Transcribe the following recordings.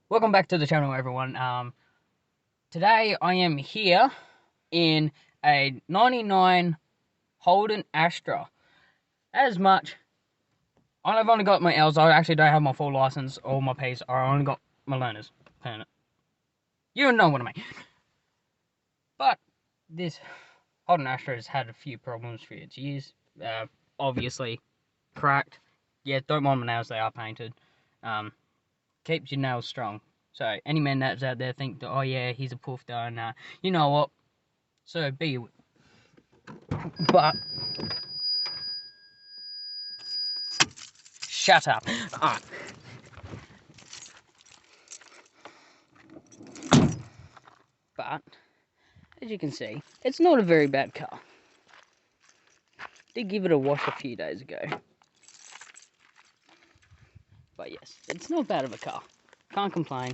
Welcome back to the channel, everyone. Today I am here in a 99 Holden Astra. As much, I've only got my L's. I actually don't have my full license or my P's. I only got my learner's permit. You know what I mean. But this Holden Astra has had a few problems for its years. Obviously cracked. Yeah, don't mind my nails; they are painted. Keeps your nails strong. So any man that's out there think that, oh yeah, he's a poofter, and you know what? So be you. But shut up. Ah. But as you can see, it's not a very bad car. Did give it a wash a few days ago. But yes, it's not bad of a car. Can't complain.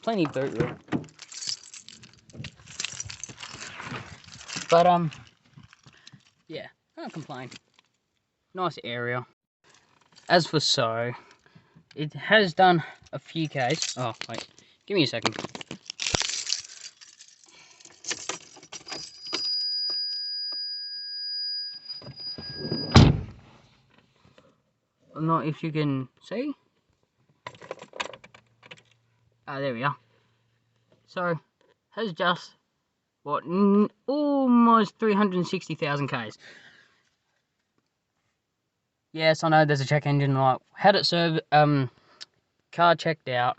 Plenty of boot room. But yeah, can't complain. Nice area. As for it has done a few Ks. Oh wait, give me a second. I'm not if you can see. Ah, there we are. So has just what almost 360,000 Ks. Yes, I know there's a check engine light. Had it served, car checked out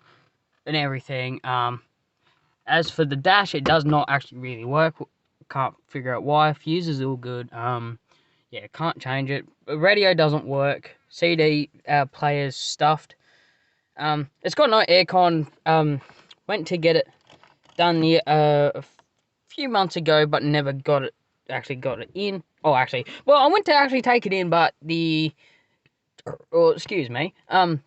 and everything. As for the dash, it does not actually really work. Can't figure out why. Fuse is all good. Yeah, can't change it. Radio doesn't work. CD player's stuffed. It's got no aircon. Went to get it done a few months ago, but never got it. Actually got it in. Oh, actually, well, I went to actually take it in, but excuse me, the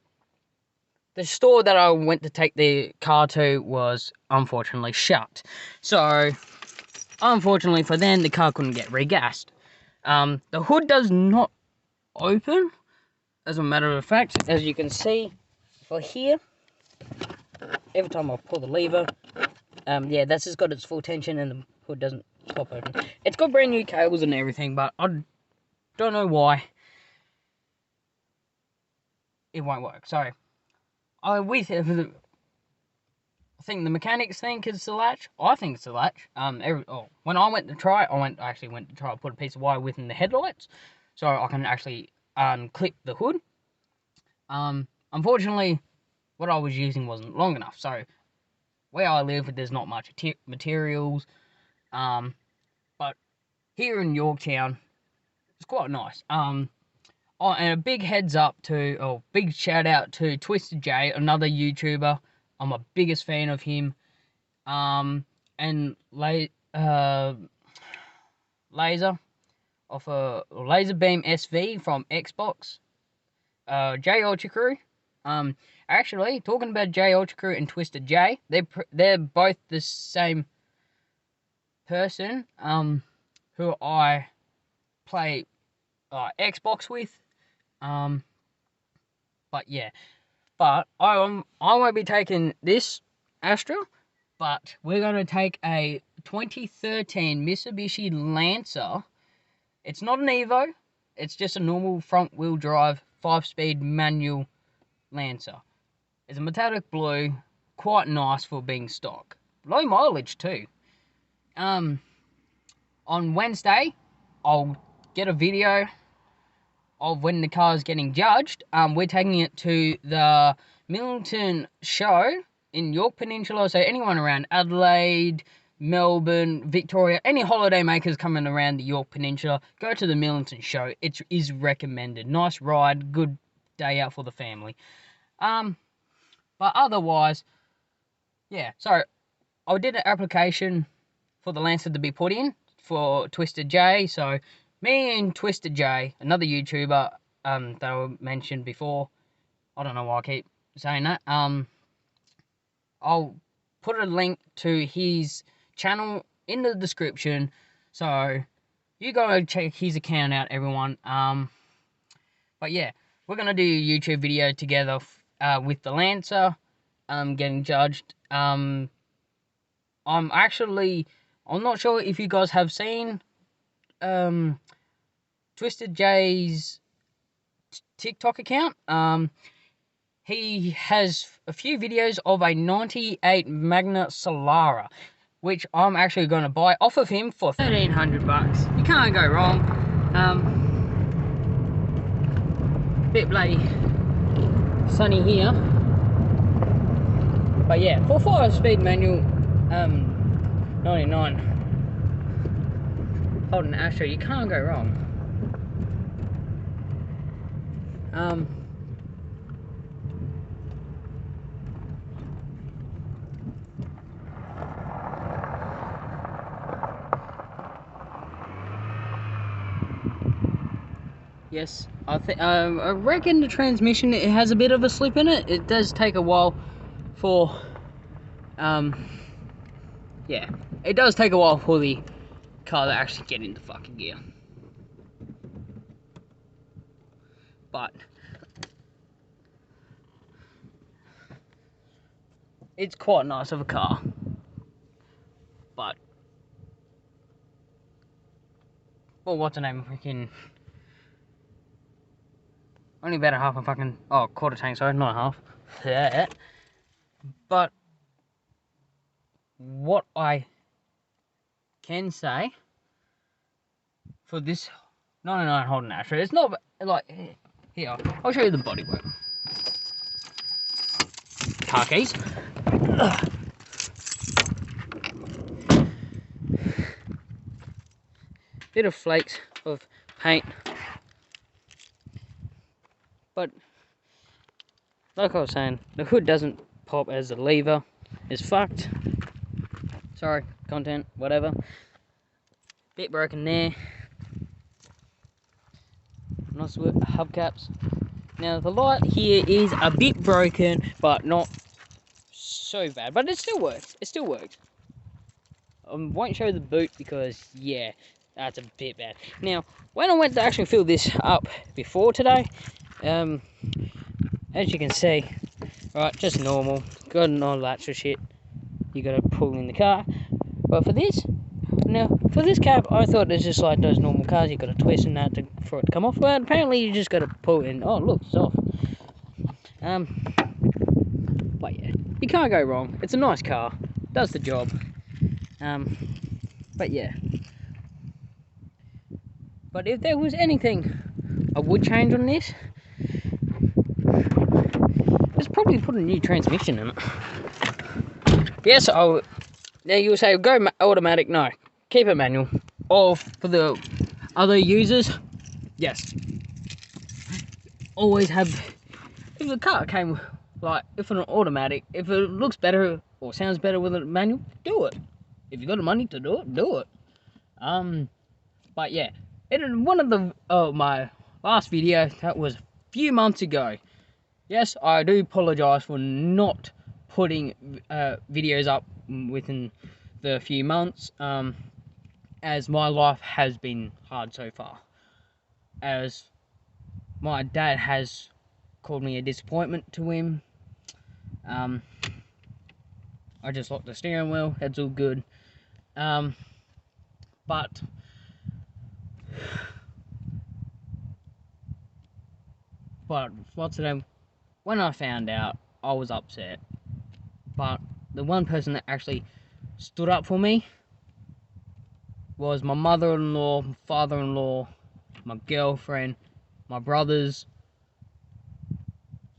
store that I went to take the car to was unfortunately shut. So, unfortunately for them, the car couldn't get regassed. The hood does not open, as a matter of fact, as you can see for here. Every time I pull the lever, yeah, that's just got its full tension and the hood doesn't pop open. It's got brand new cables and everything, but I don't know why it won't work. So, I think the mechanics think it's the latch. I think it's the latch. When I went to try it, I actually went to try to put a piece of wire within the headlights, so I can actually unclip the hood. Unfortunately, what I was using wasn't long enough. So where I live, there's not much materials. But here in Yorktown, it's quite nice. Oh, and a big big shout out to Twisted J, another YouTuber. I'm a biggest fan of him. And Laser of a Laser Beam SV from Xbox. J Ultra Crew. Actually, talking about J Ultra Crew and Twisted J, they're both the same person. Who I play Xbox with. But yeah, but I won't be taking this Astra, but we're gonna take a 2013 Mitsubishi Lancer. It's not an Evo. It's just a normal front-wheel drive 5-speed manual Lancer. It's a metallic blue, quite nice for being stock. Low mileage too. On Wednesday, I'll get a video of when the car is getting judged. We're taking it to the Millington show in York Peninsula. So anyone around Adelaide, Melbourne, Victoria, any holiday makers coming around the York Peninsula, go to the Millington show. It is recommended. Nice ride, good day out for the family. But otherwise, yeah. So I did an application for the Lancer to be put in for Twisted J. So me and Twisted J, another YouTuber that I mentioned before, I don't know why I keep saying that. I'll put a link to his channel in the description, so you go check his account out, everyone. But yeah, we're gonna do a YouTube video together with the Lancer. getting judged. I'm not sure if you guys have seen Twisted J's TikTok account. He has a few videos of a 98 Magna Solara, which I'm actually going to buy off of him for $1,300. You can't go wrong. Bit bloody sunny here, but yeah, for 5-speed manual, 99 Holden Astra, you can't go wrong. Yes, I reckon the transmission, it has a bit of a slip in it. It does take a while for, yeah, it does take a while for the car to actually get into fucking gear. But it's quite nice of a car. But, well, what's the name? Freaking, only about a half a fucking, quarter tank, sorry, not a half. Yeah. But what I can say for this 99 Holden Astra, it's not like, here, I'll show you the bodywork. Car keys. Bit of flakes of paint, but like I was saying, the hood doesn't pop as the lever is fucked. Sorry, content, whatever. Bit broken there. Nice hubcaps. Now the light here is a bit broken, but not so bad. But it still works. It still works. I won't show the boot because, yeah, that's a bit bad. Now, when I went to actually fill this up before today, as you can see, right, just normal. Got no extra shit you gotta pull in the car. But for this, now, for this cap, I thought it's just like those normal cars, you gotta twist and that for it to come off. But apparently you just gotta pull it in. Oh, look, it's off. But yeah, you can't go wrong. It's a nice car, does the job. But yeah. But if there was anything I would change on this, it's probably put a new transmission in it. Yes, now you'll say, go automatic. No, keep it manual. Or for the other users, yes. Always have, if the car came, like, if an automatic, if it looks better or sounds better with a manual, do it. If you got the money to do it, do it. But yeah, in one of the my last video, that was a few months ago. Yes, I do apologise for not putting videos up within the few months, as my life has been hard so far. As my dad has called me a disappointment to him. I just locked the steering wheel, it's all good. But what's the name? When I found out, I was upset. But the one person that actually stood up for me was my mother-in-law, my father-in-law, my girlfriend, my brothers.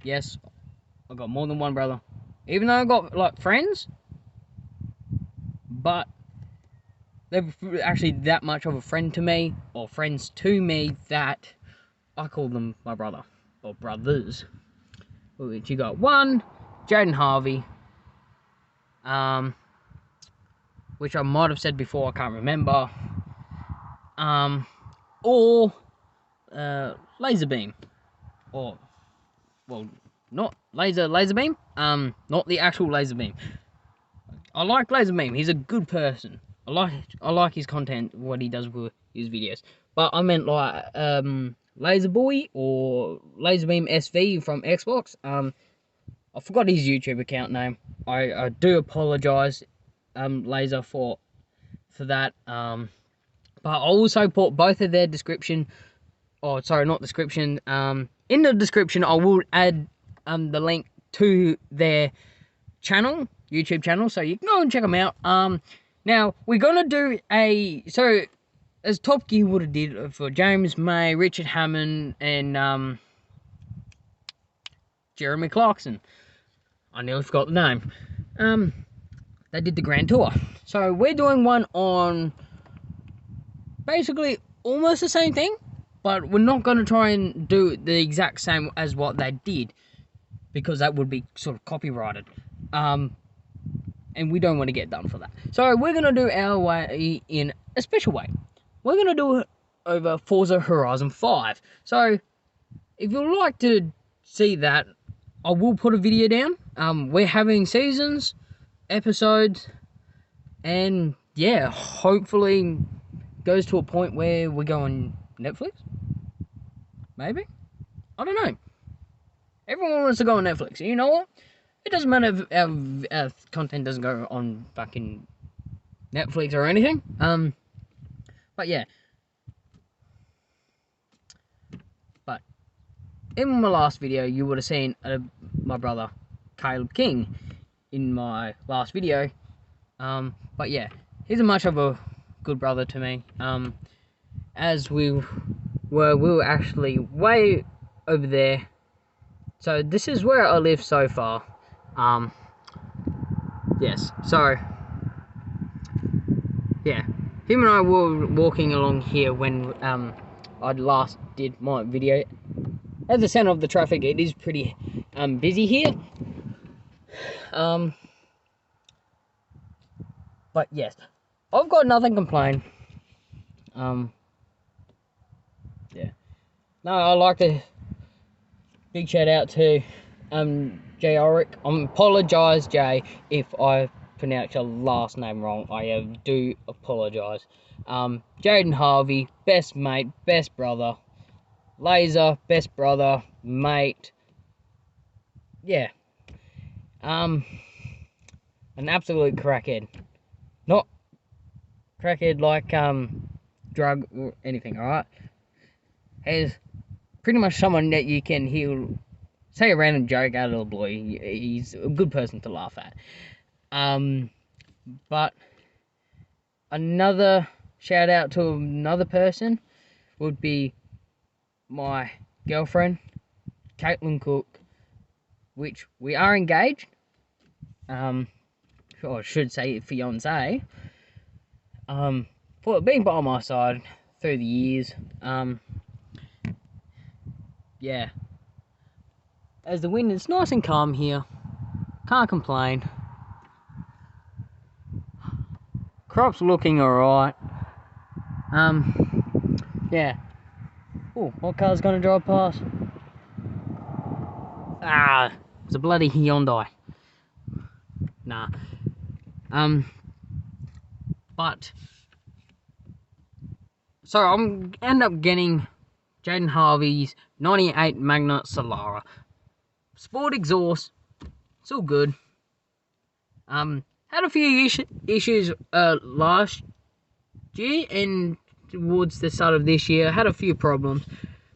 Yes, I got more than one brother. Even though I got, like, friends, but they're actually that much of a friend to me, or friends to me, that I call them my brother, or brothers. Which you got one, Jaden Harvey, which I might have said before, I can't remember, or Laserbeam, or, well, not Laserbeam, not the actual Laserbeam. I like Laserbeam, he's a good person. I like his content, what he does with his videos. But I meant like Laserboy or Laserbeam SV from Xbox. I forgot his YouTube account name. I do apologise, Laser, for that. But I'll also put both of their description. Oh, sorry, not description. In the description, I will add the link to their channel, YouTube channel, so you can go and check them out. Now we're gonna do as Top Gear would have did for James May, Richard Hammond, and Jeremy Clarkson. I nearly forgot the name. They did the Grand Tour, so we're doing one on basically almost the same thing, but we're not gonna try and do the exact same as what they did, because that would be sort of copyrighted. And we don't want to get done for that. So we're going to do our way in a special way. We're going to do it over Forza Horizon 5. So if you'd like to see that, I will put a video down. We're having seasons, episodes, and yeah, hopefully goes to a point where we go on Netflix. Maybe? I don't know. Everyone wants to go on Netflix. You know what? It doesn't matter if our content doesn't go on fucking Netflix or anything. But yeah. But in my last video, you would have seen my brother, Caleb King, in my last video. But yeah, he's much of a good brother to me. As we were actually way over there. So this is where I live so far. Yes, so yeah, him and I were walking along here when I last did my video. At the center of the traffic, it is pretty busy here. But yes, I've got nothing to complain. Yeah. No, I like to big shout out to Jay Ulrich. I apologise, Jay, if I pronounce your last name wrong. I do apologise. Jaden Harvey, best mate, best brother. Laser, best brother, mate. Yeah. An absolute crackhead. Not crackhead like drug or anything, alright? He's pretty much someone that you can heal. Say a random joke out of the blue. He's a good person to laugh at. But another shout out to another person would be my girlfriend, Caitlin Cook, which we are engaged. Or I should say fiance. For being by my side through the years. Yeah. As the wind is nice and calm here, can't complain. Crops looking alright. Yeah. Oh, what car's gonna drive past? Ah, it's a bloody Hyundai. Nah. But so I'm end up getting Jaden Harvey's 98 Magna Solara. Sport exhaust, it's all good. Had a few issues last year, and towards the start of this year, had a few problems.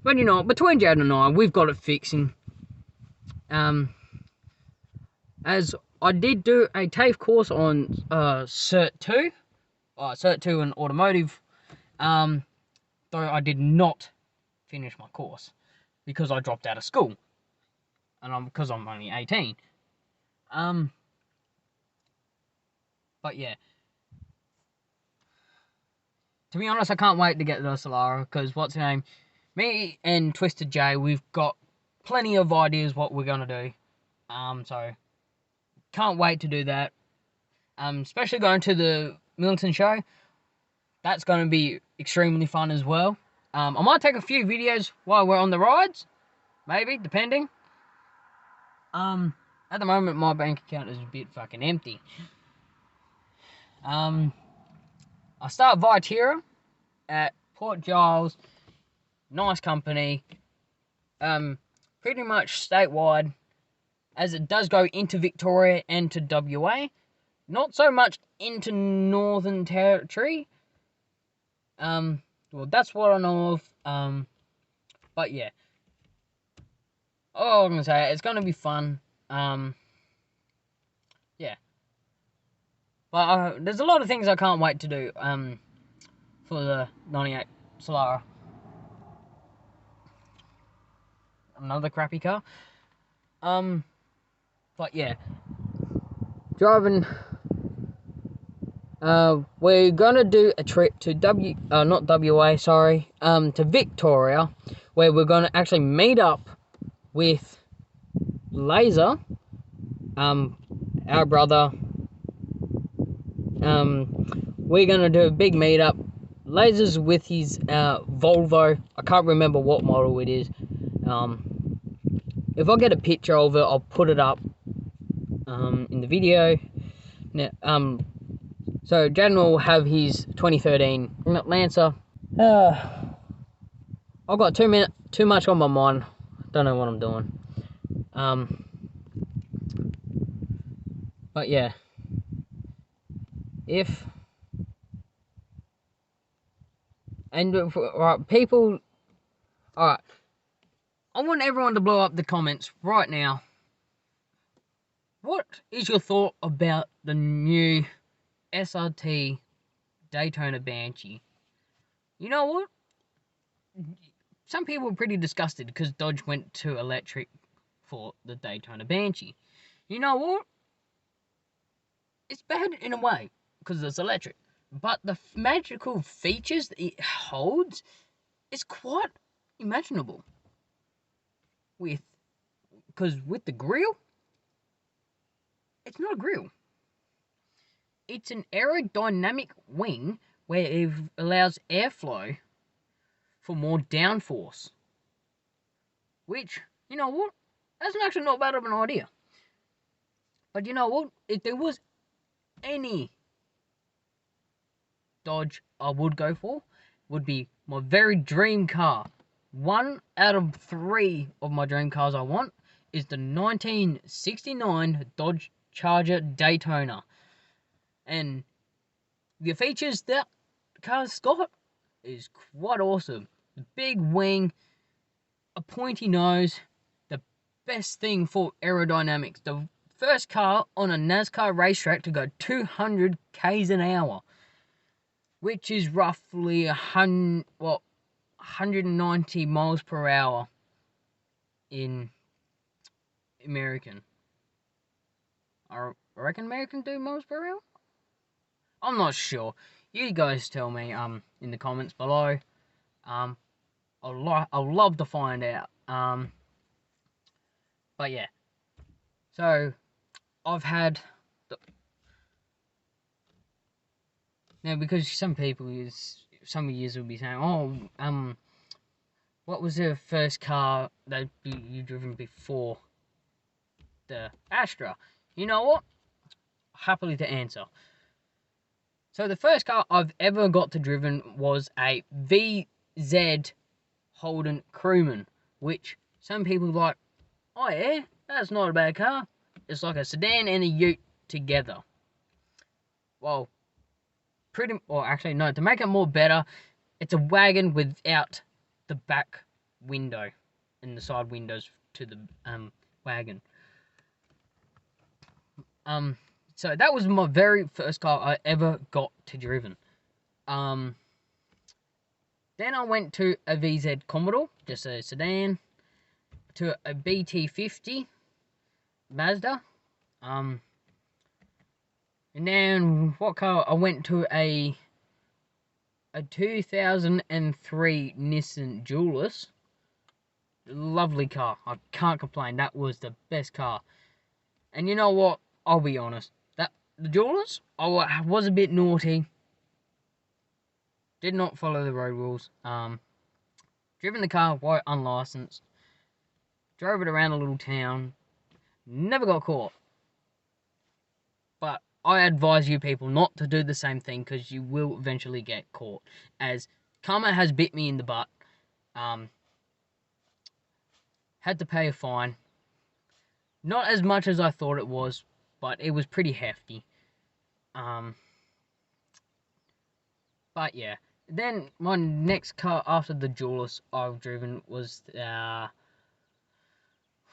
But you know, between Jaden and I, we've got it fixing. As I did do a TAFE course on Cert 2, Cert 2 in automotive, though I did not finish my course because I dropped out of school. And because I'm only 18. But yeah. To be honest, I can't wait to get the Solara, because what's the name? Me and Twisted J, we've got plenty of ideas what we're gonna do. So can't wait to do that. Especially going to the Millington show. That's gonna be extremely fun as well. I might take a few videos while we're on the rides. Maybe, depending. At the moment, my bank account is a bit fucking empty. I start Vitera at Port Giles. Nice company. Pretty much statewide. as it does go into Victoria and to WA. Not so much into Northern Territory. Well, that's what I know of. But yeah. Oh, I'm gonna say it's gonna be fun. Yeah. But there's a lot of things I can't wait to do. For the 98 Solara. Another crappy car. But yeah. Driving. We're gonna do a trip to not WA, sorry, to Victoria, where we're gonna actually meet up with Laser, our brother. We're gonna do a big meetup. Laser's with his Volvo. I can't remember what model it is. If I get a picture of it, I'll put it up in the video. Now, so Jaden will have his 2013 Lancer. I've got too much on my mind. Don't know what I'm doing. But yeah, people, alright, I want everyone to blow up the comments right now. What is your thought about the new SRT Daytona Banshee? You know what? Some people were pretty disgusted because Dodge went to electric for the Daytona Banshee. You know what? It's bad in a way because it's electric, but the magical features that it holds is quite imaginable. Because with the grill, it's not a grill. It's an aerodynamic wing where it allows airflow for more downforce. Which, you know what? That's actually not bad of an idea. But you know what? If there was any Dodge I would go for, would be my very dream car. 1 out of 3 of my dream cars I want is the 1969 Dodge Charger Daytona. And the features that car's got is quite awesome. The big wing, a pointy nose, the best thing for aerodynamics. The first car on a NASCAR racetrack to go 200 k's an hour, which is roughly 190 miles per hour in American. I reckon American do miles per hour? I'm not sure. You guys tell me in the comments below. I'd love to find out. But yeah. So I've had now, because some of you will be saying, oh, what was the first car that you driven before the Astra? You know what? Happily to answer. So the first car I've ever got to driven was a VZ Holden Crewman, which some people are like, oh yeah, that's not a bad car. It's like a sedan and a ute together. Well, actually no, to make it more better, it's a wagon without the back window and the side windows to the wagon. So that was my very first car I ever got to driven. Then I went to a VZ Commodore, just a sedan, to a BT50 Mazda. And then what car? I went to a 2003 Nissan Julius. Lovely car. I can't complain. That was the best car. And you know what? I'll be honest. The Julius, I was a bit naughty. Did not follow the road rules. Driven the car while unlicensed. Drove it around a little town. Never got caught. But I advise you people not to do the same thing because you will eventually get caught. As karma has bit me in the butt. Had to pay a fine. Not as much as I thought it was, but it was pretty hefty. Um, but yeah. Then my next car after the Duelist I've driven was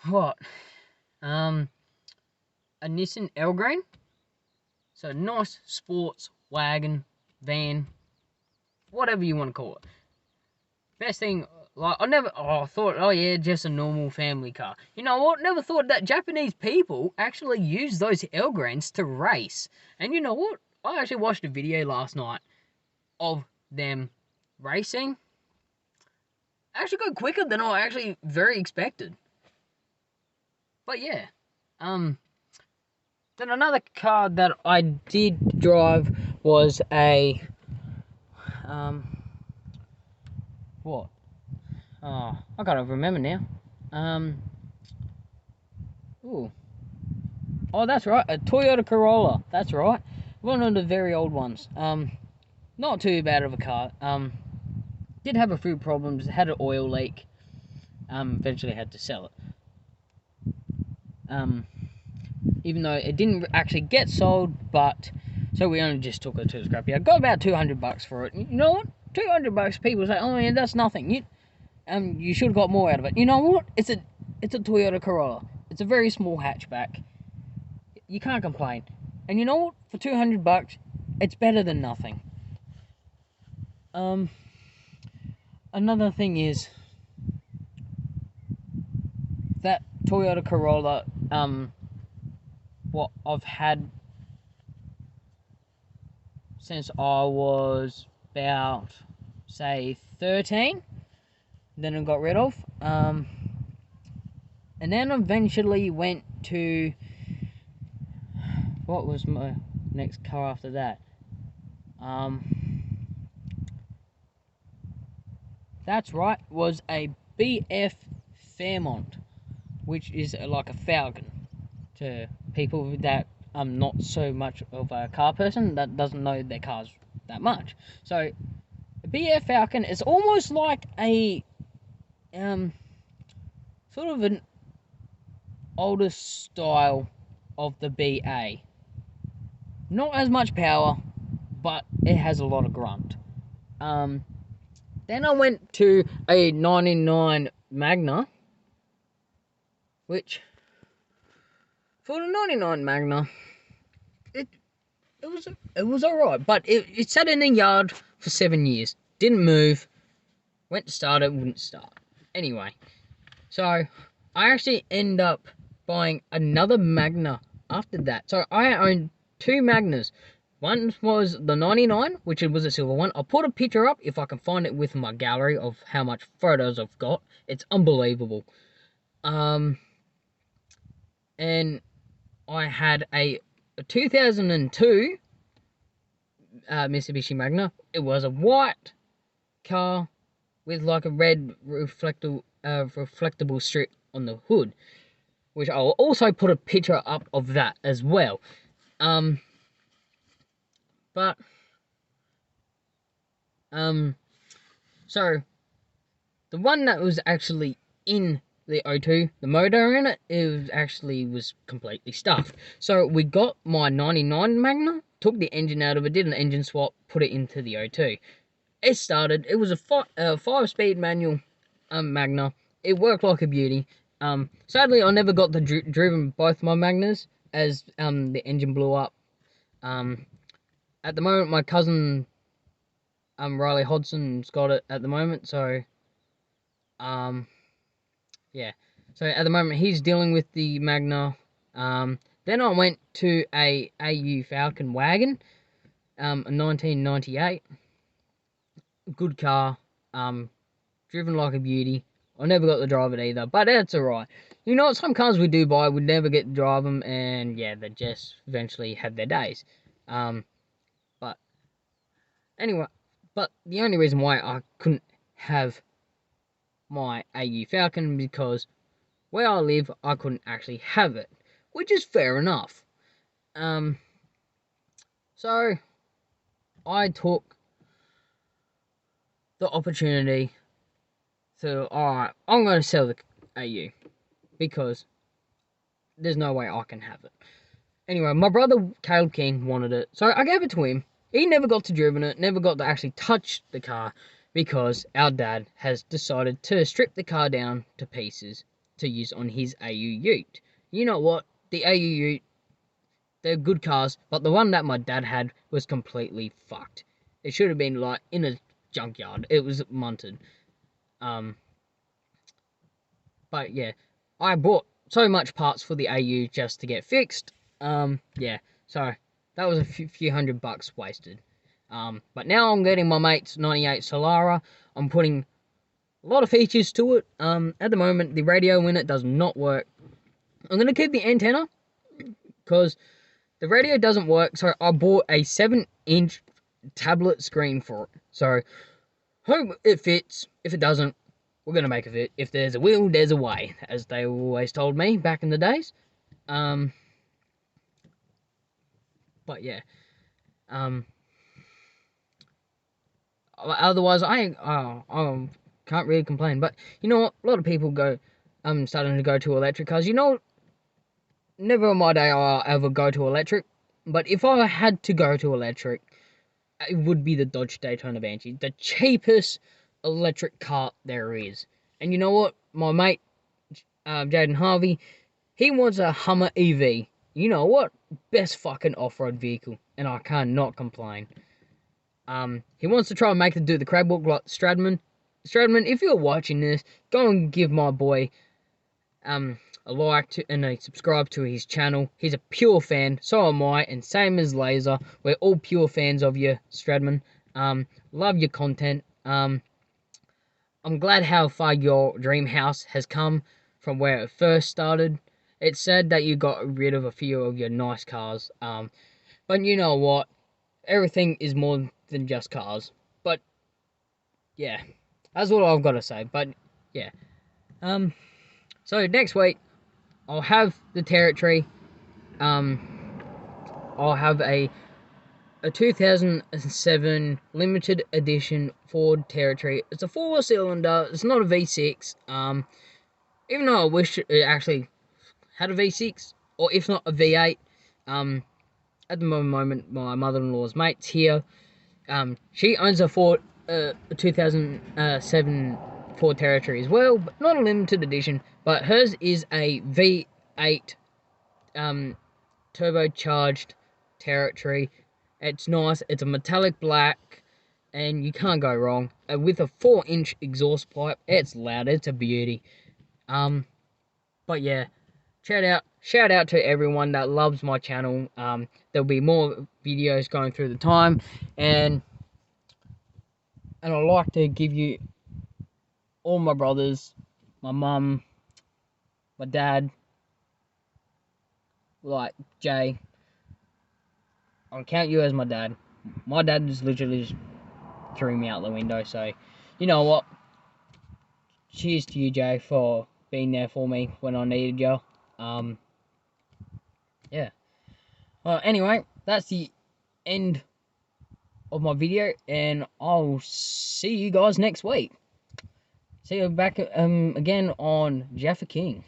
what? Um, a Nissan Elgrane. So nice sports wagon, van, whatever you want to call it. Best thing, like I thought, oh yeah, just a normal family car. You know what? Never thought that Japanese people actually use those Elgranes to race. And you know what? I actually watched a video last night of them racing. Actually got quicker than I actually very expected. But yeah, then another car that I did drive was a what? Oh, I can't remember now. Ooh. Oh, that's right, a Toyota Corolla. That's right, one of the very old ones. Not too bad of a car. Did have a few problems. Had an oil leak. Eventually had to sell it. Even though it didn't actually get sold, but so we only just took it to the scrapyard. Got about $200 for it. You know what? $200. People say, "Oh yeah, that's nothing." You should have got more out of it. You know what? It's a Toyota Corolla. It's a very small hatchback. You can't complain. And you know what? For $200, it's better than nothing. Another thing is that Toyota Corolla, what I've had since I was about, say, 13. Then I got rid of. And then eventually went to, what was my next car after that? That's right, was a BF Fairmont, which is like a Falcon to people that not so much of a car person that doesn't know their cars that much. So a BF Falcon is almost like a sort of an older style of the BA. Not as much power, but it has a lot of grunt. Then I went to a 99 Magna, which for the 99 Magna, it was alright, but it sat in the yard for 7 years, didn't move, went to start it, wouldn't start. Anyway, so I actually end up buying another Magna after that. So I owned two Magnas. One was the 99, which was a silver one. I'll put a picture up if I can find it with my gallery of how much photos I've got. It's unbelievable. And I had a 2002 Mitsubishi Magna. It was a white car with like a red reflectable strip on the hood, which I'll also put a picture up of that as well. So the one that was actually in the O2, the motor in it, was completely stuffed. So we got my 99 Magna, took the engine out of it, did an engine swap, put it into the O2. It started. It was a 5-speed manual Magna. It worked like a beauty. Sadly, I never got driven both my Magnas as the engine blew up. At the moment, my cousin Riley Hodson's got it at the moment, so yeah. So at the moment he's dealing with the Magna. Then I went to a AU Falcon wagon, a 1998. Good car, driven like a beauty. I never got to drive it either, but that's alright. You know, some cars we do buy, we never get to drive them, and yeah, they just eventually have their days. But anyway, but the only reason why I couldn't have my AU Falcon because where I live, I couldn't actually have it, which is fair enough. So I took the opportunity to, alright, I'm going to sell the AU because there's no way I can have it. Anyway, my brother Caleb King wanted it, so I gave it to him. He never got to driven it, never got to actually touch the car, because our dad has decided to strip the car down to pieces to use on his AU Ute. You know what? The AU Ute, they're good cars, but the one that my dad had was completely fucked. It should have been like in a junkyard. It was munted. But yeah, I bought so much parts for the AU just to get fixed. Yeah, so that was a few $100 wasted. But now I'm getting my mate's 98 Solara. I'm putting a lot of features to it. At the moment, the radio in it does not work. I'm going to keep the antenna because the radio doesn't work. So I bought a 7-inch tablet screen for it. So hope it fits. If it doesn't, we're going to make it fit. If there's a will, there's a way, as they always told me back in the days. But yeah. Otherwise, I can't really complain. But you know what? A lot of people starting to go to electric cars. You know, never in my day I'll ever go to electric. But if I had to go to electric, it would be the Dodge Daytona Banshee, the cheapest electric car there is. And you know what? My mate, Jaden Harvey, he wants a Hummer EV. You know what? Best fucking off-road vehicle, and I cannot complain. He wants to try and make it do the crab walk like Stradman. Stradman, if you're watching this, go and give my boy a like and a subscribe to his channel. He's a pure fan, so am I, and same as Laser. We're all pure fans of you, Stradman. Love your content. I'm glad how far your dream house has come from where it first started. It's sad that you got rid of a few of your nice cars. But you know what? Everything is more than just cars. But yeah, that's what I've got to say. But yeah, so next week I'll have the Territory. I'll have a 2007 limited edition Ford Territory. It's a 4-cylinder. It's not a V6. Even though I wish it actually had a V6, or if not a V8. At the moment, my mother-in-law's mate's here. She owns a 2007 Ford Territory as well, but not a limited edition. But hers is a V8 turbocharged Territory. It's nice. It's a metallic black, and you can't go wrong. With a 4-inch exhaust pipe, it's loud. It's a beauty. But yeah, shout out to everyone that loves my channel. There'll be more videos going through the time, and I'd like to give you all my brothers, my mum, my dad, like Jay. I'll count you as my dad. My dad just literally just threw me out the window, so you know what? Cheers to you, Jay, for being there for me when I needed you. Yeah. Well, anyway, that's the end of my video, and I'll see you guys next week. See you back again on Jaffa King.